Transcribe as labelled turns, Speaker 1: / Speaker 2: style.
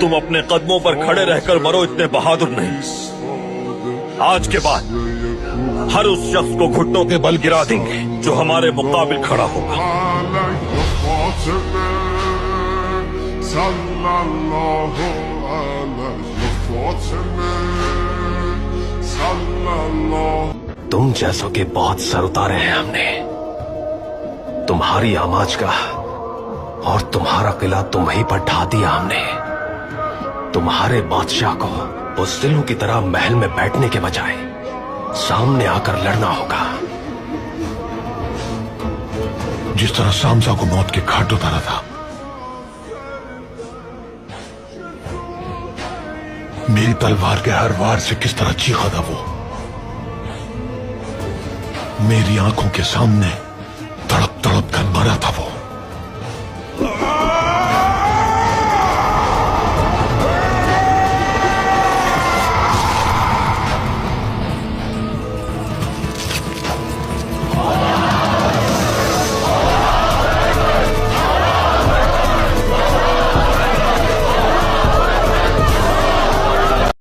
Speaker 1: तुम अपने कदमों पर खड़े रहकर मरो इतने बहादुर नहीं। आज के बाद हर उस शख्स को घुटनों के बल गिरा देंगे जो हमारे मुकाबिल खड़ा होगा।
Speaker 2: तुम जैसों के बहुत सर उतारे हैं हमने, तुम्हारी आवाज का और तुम्हारा किला तुम्हीं पर ढा दिया हमने। तुम्हारे बादशाह को बुज़दिलों की तरह महल में बैठने के बजाय सामने आकर लड़ना होगा।
Speaker 3: जिस तरह सामसा को मौत के घाट उतारा था, मेरी तलवार के हर वार से किस तरह चीखा था वो, मेरी आंखों के सामने तड़प तड़प कर मरा था वो।